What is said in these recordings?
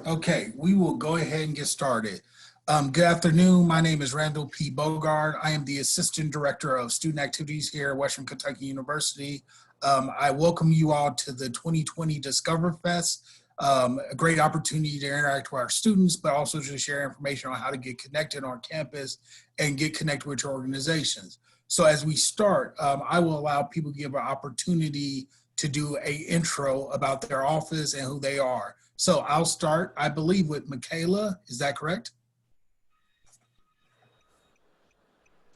Okay, we will go ahead and get started. Good afternoon. My name is Randall P. Bogard. I am the Assistant Director of Student Activities here at Western Kentucky University. I welcome you all to the 2020 DiscoverFest, a great opportunity to interact with our students, but also to share information on how to get connected on campus and get connected with your organizations. So as we start, I will allow people to give an opportunity to do an intro about their office and who they are. So I'll start, I believe, with Michaela. Is that correct?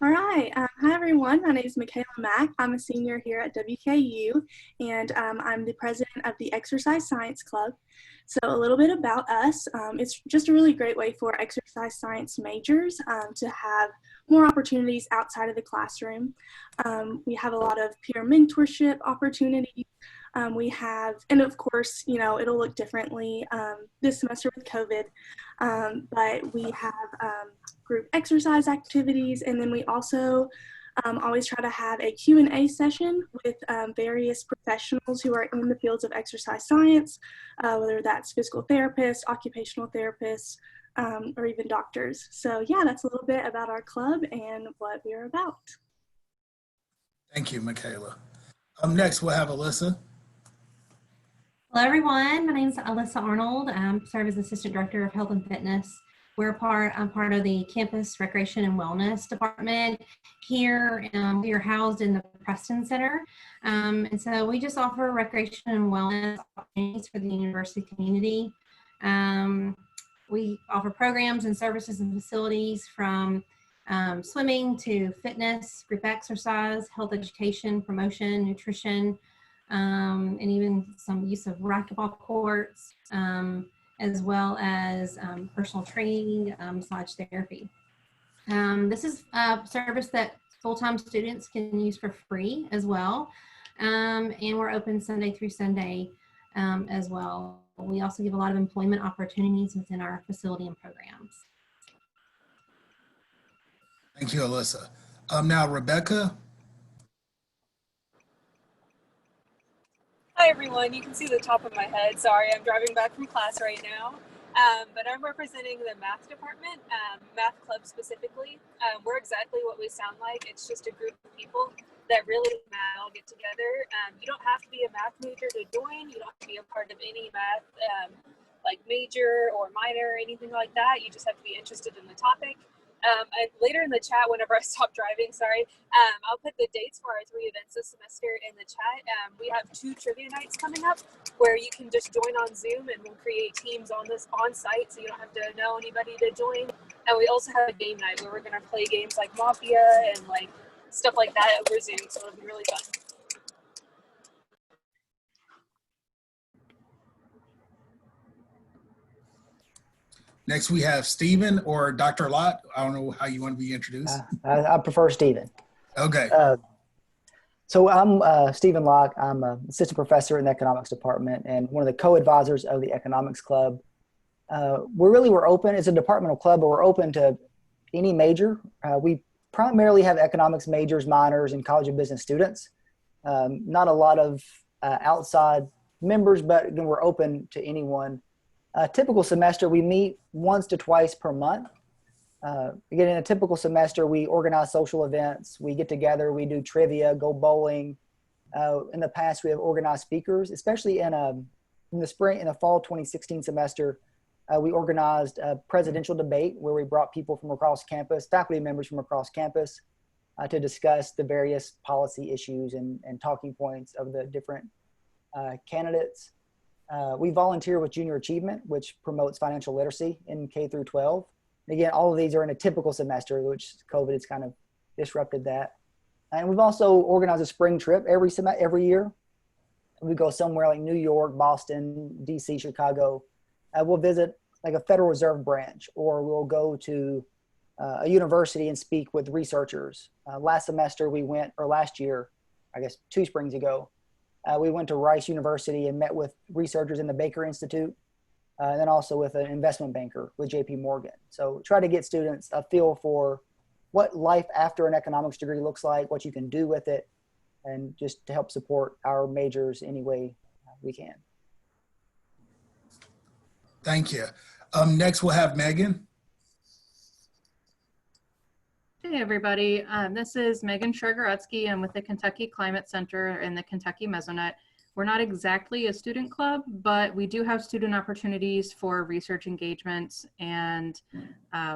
All right. Hi, everyone. My name is Michaela Mack. I'm a senior here at WKU, and I'm the president of the Exercise Science Club. So a little bit about us. It's just a really great way for exercise science majors to have more opportunities outside of the classroom. We have a lot of peer mentorship opportunities. We have, and of course, you know, it'll look differently this semester with COVID, but we have group exercise activities, and then we also always try to have a Q&A session with various professionals who are in the fields of exercise science, whether that's physical therapists, occupational therapists, or even doctors. So yeah, that's a little bit about our club and what we're about. Thank you, Michaela. Next, we'll have Alyssa. Hello, everyone. My name is Alyssa Arnold. I serve as Assistant Director of Health and Fitness. I'm part of the Campus Recreation and Wellness Department here. We are housed in the Preston Center. And so we just offer recreation and wellness opportunities for the university community. We offer programs and services and facilities from swimming to fitness, group exercise, health education, promotion, nutrition, and even some use of racquetball courts, as well as personal training / therapy. This is a service that full-time students can use for free as well. And we're open Sunday through Sunday as well. We also give a lot of employment opportunities within our facility and programs. Thank you, Alyssa. Now, Rebecca. Hi everyone, you can see the top of my head. Sorry, I'm driving back from class right now. But I'm representing the math department, math club specifically. We're exactly what we sound like. It's just a group of people that really all get together. You don't have to be a math major to join. You don't have to be a part of any math like major or minor or anything like that. You just have to be interested in the topic. And later in the chat, whenever I stop driving, I'll put the dates for our 3 events this semester in the chat. We have 2 trivia nights coming up where you can just join on Zoom, and we'll create teams on site, so you don't have to know anybody to join. And we also have a game night where we're going to play games like Mafia and like stuff like that over Zoom, so it'll be really fun. Next, we have Stephen or Dr. Lott. I don't know how you want to be introduced. I prefer Stephen. Okay. So I'm Stephen Locke. I'm an assistant professor in the economics department and one of the co-advisors of the economics club. We're open. It's a departmental club, but we're open to any major. We primarily have economics majors, minors, and college of business students. Not a lot of outside members, but again, we're open to anyone. A typical semester, we meet once to twice per month. Again, in a typical semester, we organize social events. We get together, we do trivia, go bowling. In the past, we have organized speakers, especially in the fall 2016 semester. We organized a presidential debate where we brought people from across campus, faculty members from across campus, to discuss the various policy issues and talking points of the different candidates. We volunteer with Junior Achievement, which promotes financial literacy in K through 12. And again, all of these are in a typical semester, which COVID has kind of disrupted that. And we've also organized a spring trip every year. We go somewhere like New York, Boston, DC, Chicago. We'll visit like a Federal Reserve branch, or we'll go to a university and speak with researchers. Last year, I guess 2 springs ago, we went to Rice University and met with researchers in the Baker Institute, and then also with an investment banker with JP Morgan. So try to get students a feel for what life after an economics degree looks like, what you can do with it, and just to help support our majors any way we can. Thank you. Next, we'll have Megan. Hey everybody, this is Megan Shergorodsky. I'm with the Kentucky Climate Center and the Kentucky Mesonet. We're not exactly a student club, but we do have student opportunities for research engagements, and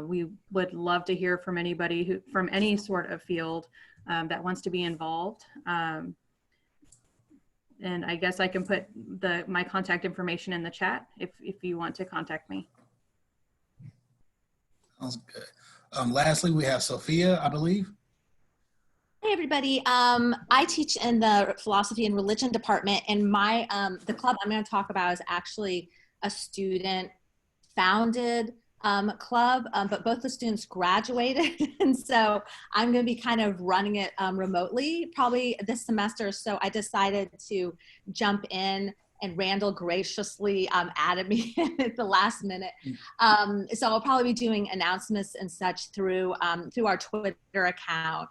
we would love to hear from anybody who, from any sort of field that wants to be involved. And I guess I can put my contact information in the chat if you want to contact me. Sounds good. Lastly, we have Sophia, I believe. Hey everybody, I teach in the philosophy and religion department, and my the club I'm going to talk about is actually a student founded club, but both the students graduated and so I'm going to be kind of running it remotely probably this semester. So I decided to jump in, and Randall graciously added me at the last minute. So I'll probably be doing announcements and such through our Twitter account,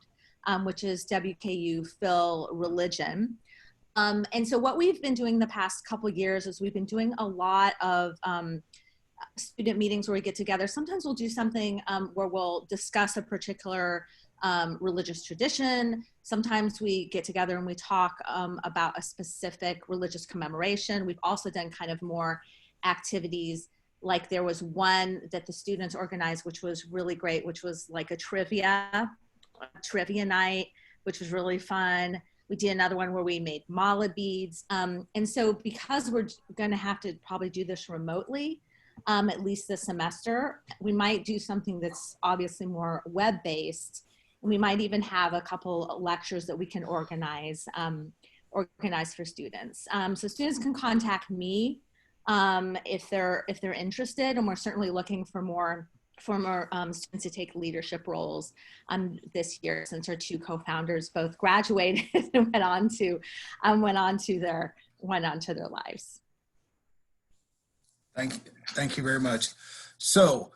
which is WKU Phil Religion. And so what we've been doing the past couple years is we've been doing a lot of student meetings where we get together. Sometimes we'll do something where we'll discuss a particular religious tradition. Sometimes we get together and we talk about a specific religious commemoration. We've also done kind of more activities, like there was one that the students organized, which was really great, which was like a trivia night, which was really fun. We did another one where we made mala beads. And so because we're going to have to probably do this remotely, at least this semester, we might do something that's obviously more web-based. And we might even have a couple lectures that we can organize for students. So students can contact me if they're interested, and we're certainly looking for more students to take leadership roles this year, since our two co-founders both graduated and went on to their lives. Thank you very much. So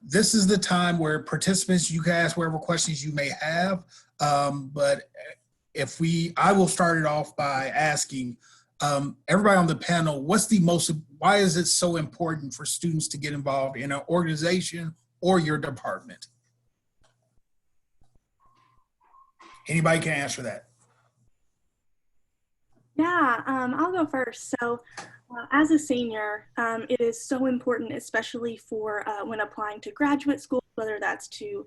this is the time where participants, you can ask whatever questions you may have, but I will start it off by asking everybody on the panel, why is it so important for students to get involved in an organization or your department? Anybody can answer that. Yeah, I'll go first. So as a senior, it is so important, especially for when applying to graduate school, whether that's to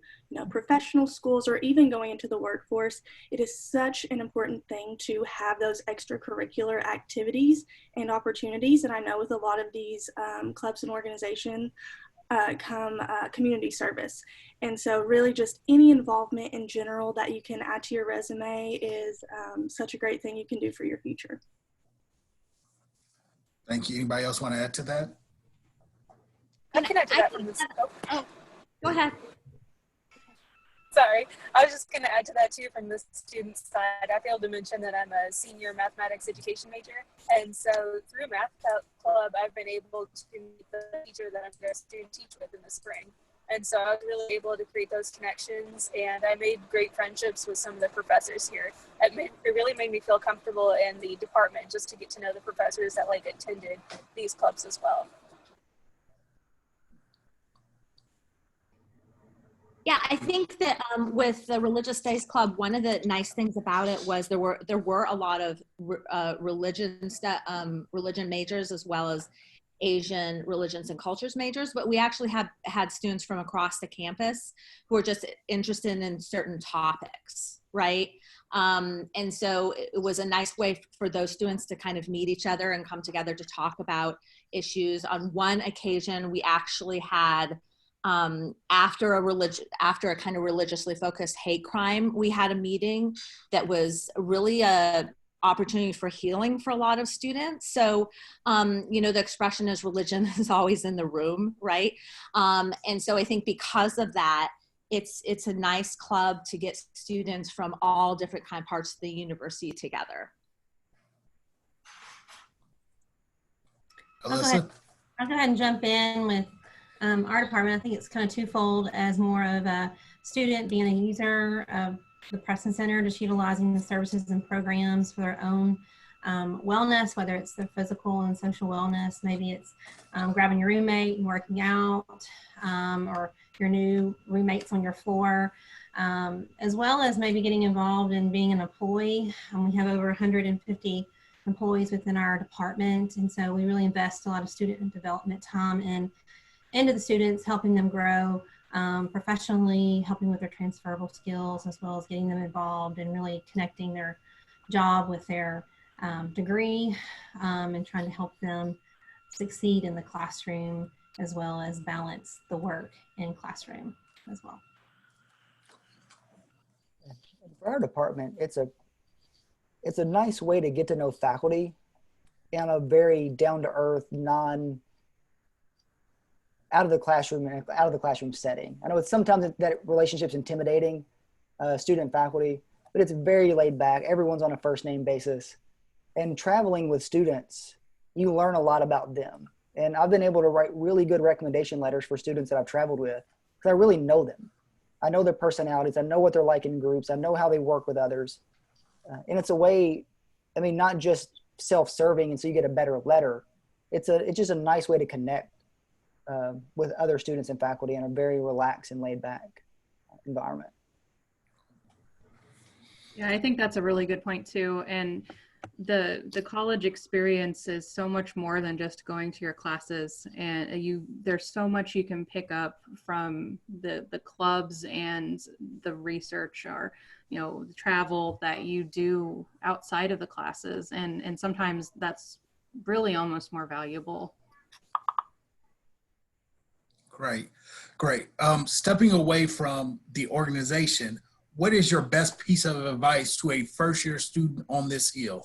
professional schools or even going into the workforce. It is such an important thing to have those extracurricular activities and opportunities. And I know with a lot of these clubs and organizations come community service. And so really just any involvement in general that you can add to your resume is such a great thing you can do for your future. Thank you. Anybody else want to add to that? I can add to that from this. Oh, go ahead. Sorry, I was just going to add to that too from the student side. I failed to mention that I'm a senior mathematics education major, and so through Math Club, I've been able to meet the teacher that I'm going to teach with in the spring. And so I was really able to create those connections, and I made great friendships with some of the professors here. It really made me feel comfortable in the department just to get to know the professors that attended these clubs as well. Yeah, I think that with the Religious Days Club, one of the nice things about it was there were a lot of religion majors as well as Asian religions and cultures majors, but we actually had students from across the campus who were just interested in certain topics, right? And so it was a nice way for those students to kind of meet each other and come together to talk about issues. On one occasion, we actually had after a kind of religiously focused hate crime, we had a meeting that was really a opportunity for healing for a lot of students. So, the expression is religion is always in the room, right? And so I think because of that, it's a nice club to get students from all different kind of parts of the university together. Alyssa? I'll go ahead and jump in with our department. I think it's kind of twofold, as more of a student being a user of the Preston Center, just utilizing the services and programs for their own wellness, whether it's their physical and social wellness. Maybe it's grabbing your roommate and working out, or your new roommates on your floor, as well as maybe getting involved in being an employee. We have over 150 employees within our department, and so we really invest a lot of student development time into the students, helping them grow professionally, helping with their transferable skills, as well as getting them involved and really connecting their job with their degree, and trying to help them succeed in the classroom, as well as balance the work in classroom as well. For our department, it's a nice way to get to know faculty in a very down-to-earth, out of the classroom setting. I know it's sometimes that relationship's intimidating, student faculty, but it's very laid back. Everyone's on a first name basis, and traveling with students, you learn a lot about them. And I've been able to write really good recommendation letters for students that I've traveled with because I really know them. I know their personalities. I know what they're like in groups. I know how they work with others. And it's a way, I mean, not just self-serving and so you get a better letter. It's just a nice way to connect with other students and faculty in a very relaxed and laid back environment. Yeah, I think that's a really good point too. And the college experience is so much more than just going to your classes, and there's so much you can pick up from the clubs and the research, or the travel that you do outside of the classes, and sometimes that's really almost more valuable. Great. Stepping away from the organization, what is your best piece of advice to a first-year student on this hill?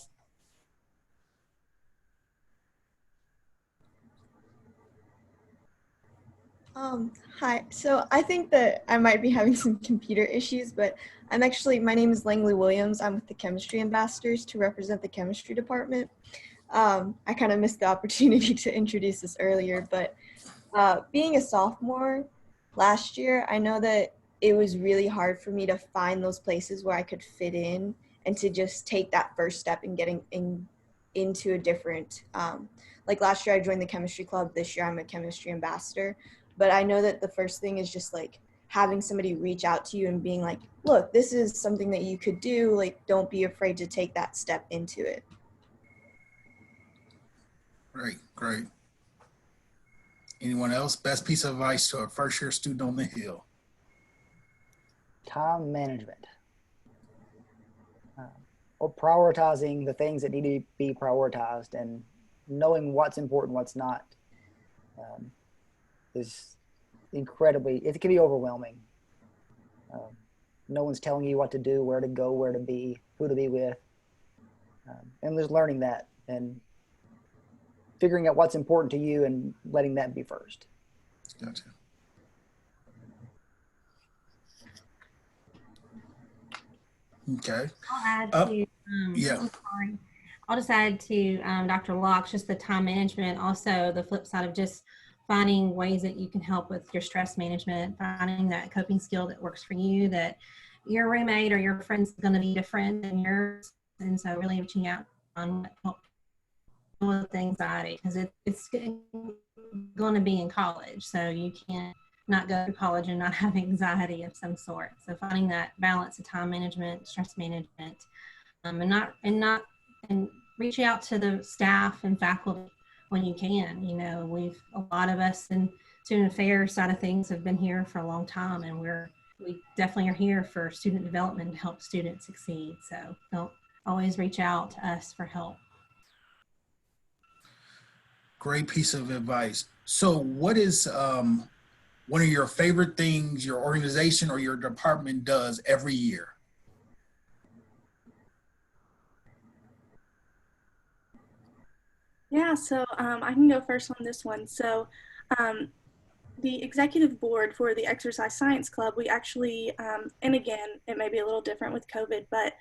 Hi, so I think that I might be having some computer issues, but my name is Langley Williams. I'm with the Chemistry Ambassadors to represent the chemistry department. I kind of missed the opportunity to introduce this earlier, but being a sophomore last year, I know that it was really hard for me to find those places where I could fit in and to just take that first step in getting into a different, like last year I joined the chemistry club, this year I'm a chemistry ambassador. But I know that the first thing is just like having somebody reach out to you and being like, look, this is something that you could do. Like, don't be afraid to take that step into it. Great. Anyone else? Best piece of advice to a first-year student on the hill? Time management. Or prioritizing the things that need to be prioritized and knowing what's important, what's not. Is incredibly, it can be overwhelming. No one's telling you what to do, where to go, where to be, who to be with. And just learning that and figuring out what's important to you and letting that be first. Gotcha. Okay. I'll add to, yeah. I'm sorry. I'll just add to Dr. Locke's, just the time management, also the flip side of just finding ways that you can help with your stress management, finding that coping skill that works for you, that your roommate or your friend's going to be different than yours. And so really reaching out on what helps with anxiety, because it's going to be in college. So you can't not go to college and not have anxiety of some sort. So finding that balance of time management, stress management, and reaching out to the staff and faculty when you can. A lot of us in student affairs side of things have been here for a long time, and we definitely are here for student development to help students succeed. So don't always reach out to us for help. Great piece of advice. So what is one of your favorite things your organization or your department does every year? Yeah, so I can go first on this one. So the executive board for the Exercise Science Club, we actually, and again, it may be a little different with COVID, but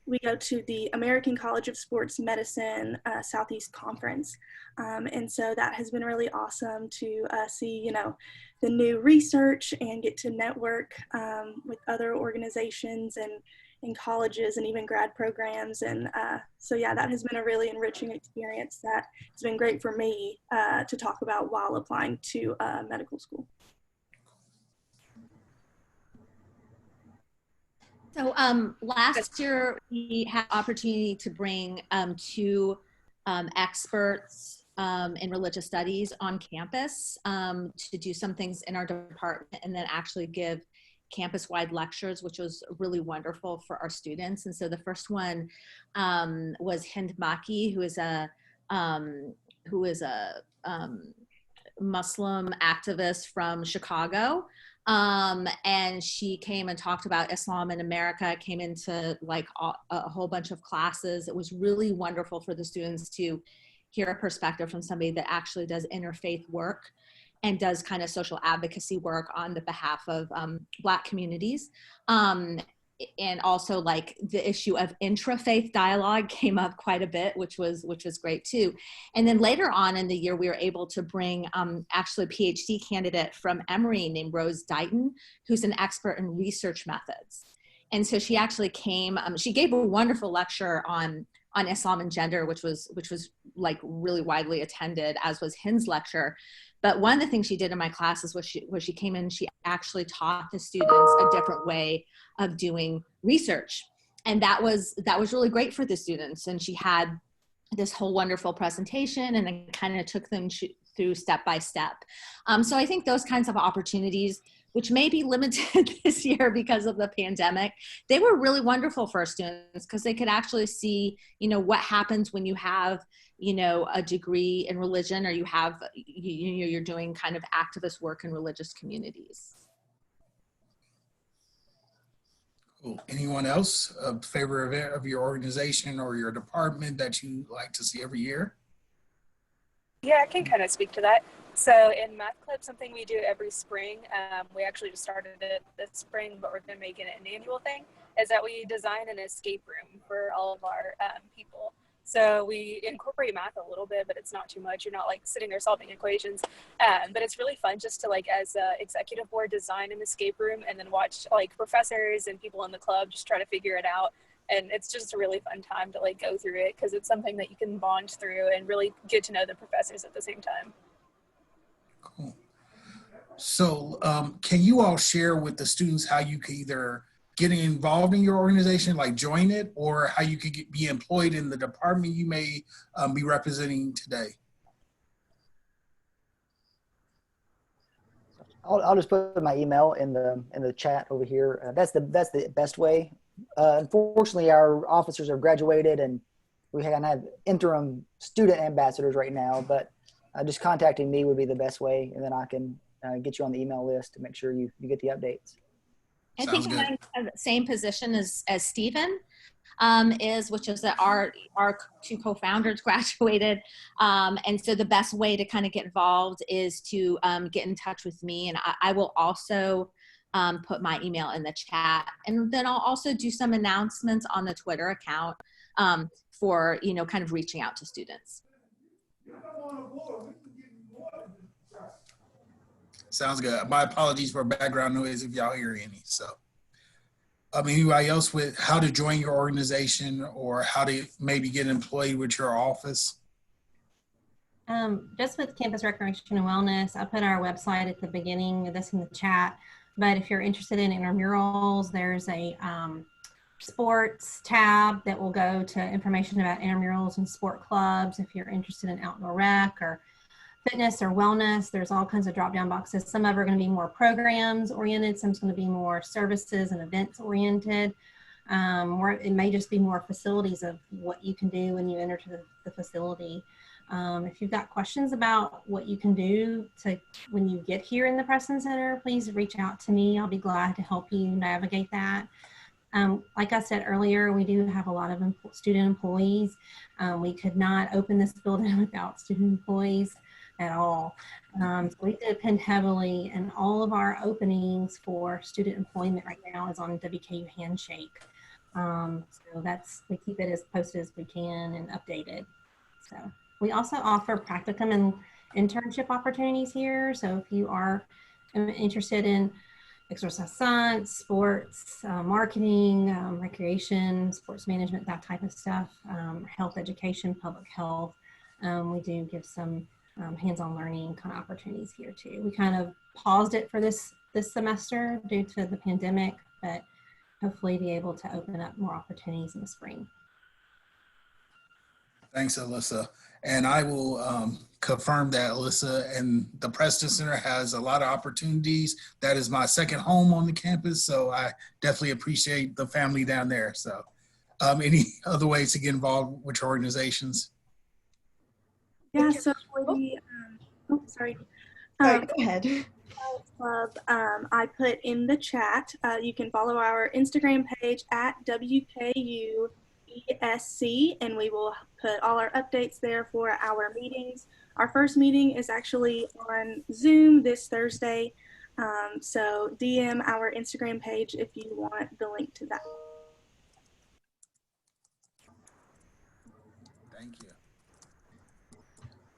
we go to the American College of Sports Medicine Southeast Conference. And so that has been really awesome to see, the new research and get to network with other organizations in colleges and even grad programs. And so yeah, that has been a really enriching experience that has been great for me to talk about while applying to medical school. So last year we had opportunity to bring two experts in religious studies on campus to do some things in our department and then actually give campus-wide lectures, which was really wonderful for our students. And so the first one was Hind Maki, who is a Muslim activist from Chicago. And she came and talked about Islam in America, came into like a whole bunch of classes. It was really wonderful for the students to hear a perspective from somebody that actually does interfaith work and does kind of social advocacy work on the behalf of Black communities. And also like the issue of intra-faith dialogue came up quite a bit, which was great too. And then later on in the year, we were able to bring actually a PhD candidate from Emory named Rose Dighton, who's an expert in research methods. And so she actually came, she gave a wonderful lecture on Islam and gender, which was like really widely attended, as was Hind's lecture. But one of the things she did in my classes was she came in, she actually taught the students a different way of doing research. And that was really great for the students. And she had this whole wonderful presentation and then kind of took them through step by step. So I think those kinds of opportunities, which may be limited this year because of the pandemic, they were really wonderful for our students because they could actually see, what happens when you have, a degree in religion or you have, you're doing kind of activist work in religious communities. Cool. Anyone else a favorite event of your organization or your department that you like to see every year? Yeah, I can kind of speak to that. So in Math Club, something we do every spring, we actually just started it this spring, but we're going to make it an annual thing, is that we design an escape room for all of our people. So we incorporate math a little bit, but it's not too much. You're not like sitting there solving equations, but it's really fun just to like as a executive board design an escape room and then watch like professors and people in the club just try to figure it out. And it's just a really fun time to like go through it because it's something that you can bond through and really get to know the professors at the same time. Cool. So can you all share with the students how you can either get involved in your organization, like join it, or how you could be employed in the department you may be representing today? I'll just put my email in the chat over here. That's the best way. Unfortunately, our officers have graduated and we kind of have interim student ambassadors right now, but just contacting me would be the best way, and then I can get you on the email list to make sure you get the updates. I think I'm in the same position as Stephen which is that our two co-founders graduated. And so the best way to kind of get involved is to get in touch with me. And I will also put my email in the chat. And then I'll also do some announcements on the Twitter account for, kind of reaching out to students. Sounds good. My apologies for background noise if y'all hear any. So, anybody else with how to join your organization or how to maybe get employed with your office? Just with Campus Recreation and Wellness, I put our website at the beginning of this in the chat. But if you're interested in intramurals, there's a sports tab that will go to information about intramurals and sport clubs. If you're interested in outdoor rec or fitness or wellness, there's all kinds of drop-down boxes. Some of them are going to be more programs oriented, some's going to be more services and events oriented, or it may just be more facilities of what you can do when you enter to the facility. If you've got questions about what you can do when you get here in the Preston Center, please reach out to me. I'll be glad to help you navigate that. Like I said earlier, we do have a lot of student employees. We could not open this building without student employees at all. So we depend heavily, and all of our openings for student employment right now is on WKU Handshake. So we keep it as posted as we can and updated. So we also offer practicum and internship opportunities here. So if you are interested in exercise science, sports, marketing, recreation, sports management, that type of stuff, health education, public health. We do give some hands-on learning kind of opportunities here too. We kind of paused it for this semester due to the pandemic, but hopefully be able to open up more opportunities in the spring. Thanks, Alyssa. And I will confirm that Alyssa and the Preston Center has a lot of opportunities. That is my second home on the campus, so I definitely appreciate the family down there. So any other ways to get involved with your organizations? Yeah, so for the, sorry. Sorry, go ahead. Club, I put in the chat. You can follow our Instagram page at WKUESC, and we will put all our updates there for our meetings. Our first meeting is actually on Zoom this Thursday, so DM our Instagram page if you want the link to that. Thank you.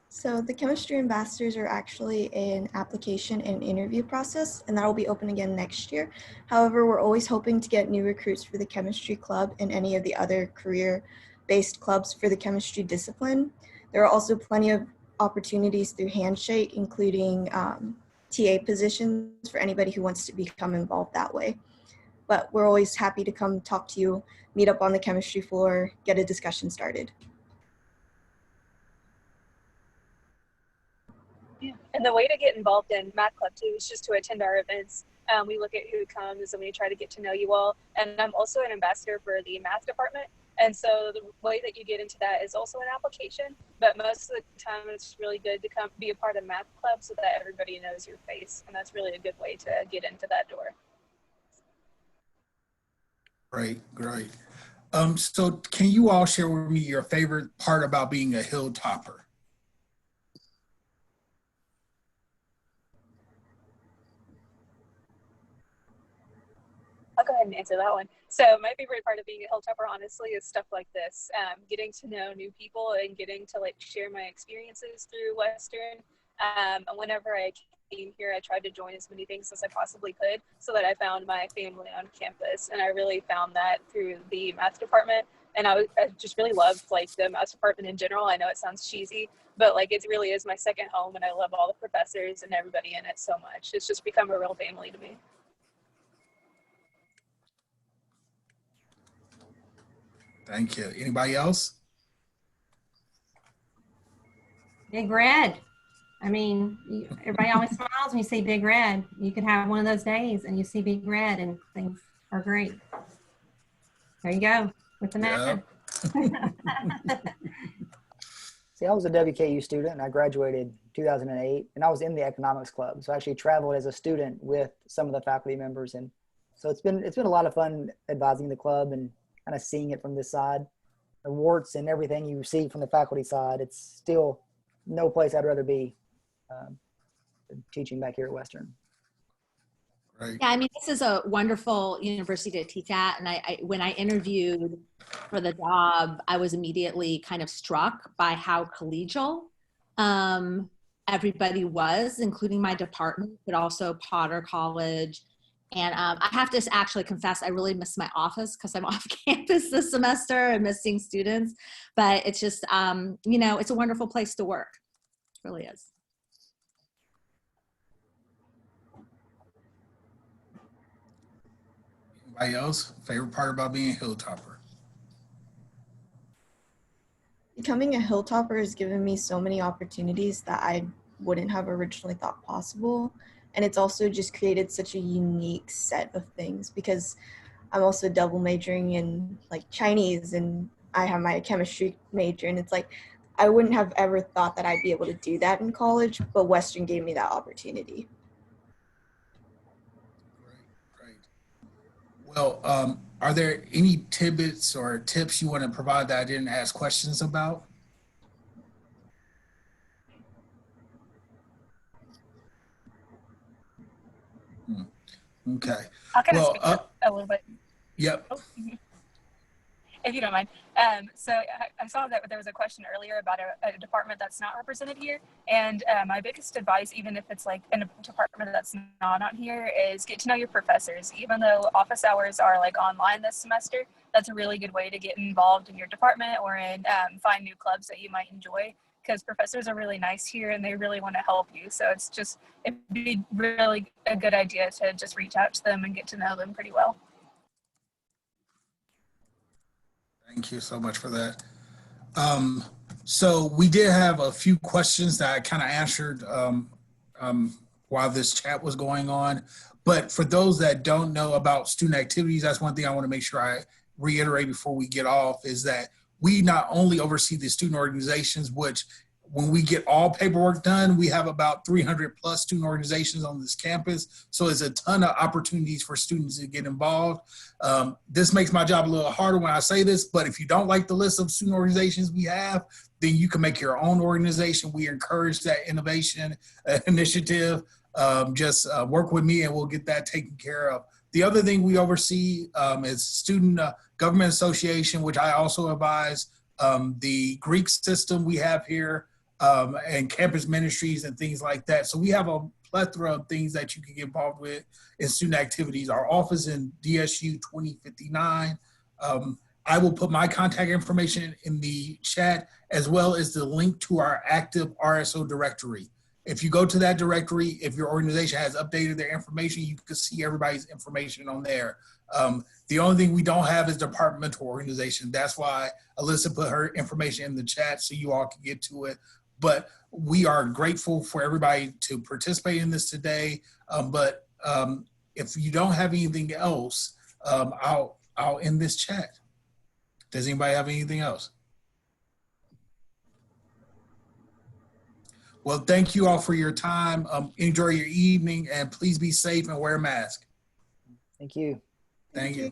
So the chemistry ambassadors are actually an application and interview process, and that will be open again next year. However, we're always hoping to get new recruits for the chemistry club and any of the other career-based clubs for the chemistry discipline. There are also plenty of opportunities through Handshake, including TA positions for anybody who wants to become involved that way. But we're always happy to come talk to you, meet up on the chemistry floor, get a discussion started. Yeah. And the way to get involved in Math Club too is just to attend our events. We look at who comes and we try to get to know you all. And I'm also an ambassador for the math department. And so the way that you get into that is also an application, but most of the time it's really good to come be a part of Math Club so that everybody knows your face. And that's really a good way to get into that door. Great, great. So can you all share with me your favorite part about being a hill topper? I'll go ahead and answer that one. So my favorite part of being a hilltopper, honestly, is stuff like this, getting to know new people and getting to like share my experiences through Western. Whenever I came here, I tried to join as many things as I possibly could so that I found my family on campus. And I really found that through the math department. And I just really loved like the math department in general. I know it sounds cheesy, but like it really is my second home, and I love all the professors and everybody in it so much. It's just become a real family to me. Thank you. Anybody else? Big Red. I mean, everybody always smiles when you see Big Red. You could have one of those days and you see Big Red and things are great. There you go with the math. Yep. See, I was a WKU student and I graduated 2008, and I was in the economics club. So I actually traveled as a student with some of the faculty members. And so it's been a lot of fun advising the club and kind of seeing it from this side. The warts and everything you see from the faculty side, it's still no place I'd rather be than teaching back here at Western. Right. Yeah, I mean, this is a wonderful university to teach at. And when I interviewed for the job, I was immediately kind of struck by how collegial everybody was, including my department, but also Potter College. And I have to actually confess, I really miss my office because I'm off campus this semester and missing students. But it's just, you know, it's a wonderful place to work. It really is. Anybody else? Favorite part about being a hilltopper? Becoming a hilltopper has given me so many opportunities that I wouldn't have originally thought possible. And it's also just created such a unique set of things because I'm also double majoring in like Chinese, and I have my chemistry major, and it's like I wouldn't have ever thought that I'd be able to do that in college, but Western gave me that opportunity. Great. Well, are there any tidbits or tips you want to provide that I didn't ask questions about? Okay. I'll kind of Well, speak up a little bit. Yep. if you don't mind. So I saw that there was a question earlier about a department that's not represented here. And my biggest advice, even if it's like in a department that's not here, is get to know your professors. Even though office hours are like online this semester, that's a really good way to get involved in your department or in find new clubs that you might enjoy, because professors are really nice here and they really want to help you. So it'd be really a good idea to just reach out to them and get to know them pretty well. Thank you so much for that. So we did have a few questions that I kind of answered while this chat was going on. But for those that don't know about student activities, that's one thing I want to make sure I reiterate before we get off, is that we not only oversee the student organizations, which when we get all paperwork done, we have about 300 plus student organizations on this campus. So there's a ton of opportunities for students to get involved. This makes my job a little harder when I say this, but if you don't like the list of student organizations we have, then you can make your own organization. We encourage that innovation initiative. Just work with me and we'll get that taken care of. The other thing we oversee is Student Government Association, which I also advise, the Greek system we have here, and campus ministries and things like that. So we have a plethora of things that you can get involved with in student activities. Our office in DSU 2059. I will put my contact information in the chat, as well as the link to our active RSO directory. If you go to that directory, if your organization has updated their information, you can see everybody's information on there. The only thing we don't have is departmental organization. That's why Alyssa put her information in the chat so you all can get to it. But we are grateful for everybody to participate in this today. If you don't have anything else, I'll end this chat. Does anybody have anything else? Well, thank you all for your time. Enjoy your evening and please be safe and wear a mask. Thank you. Thank you.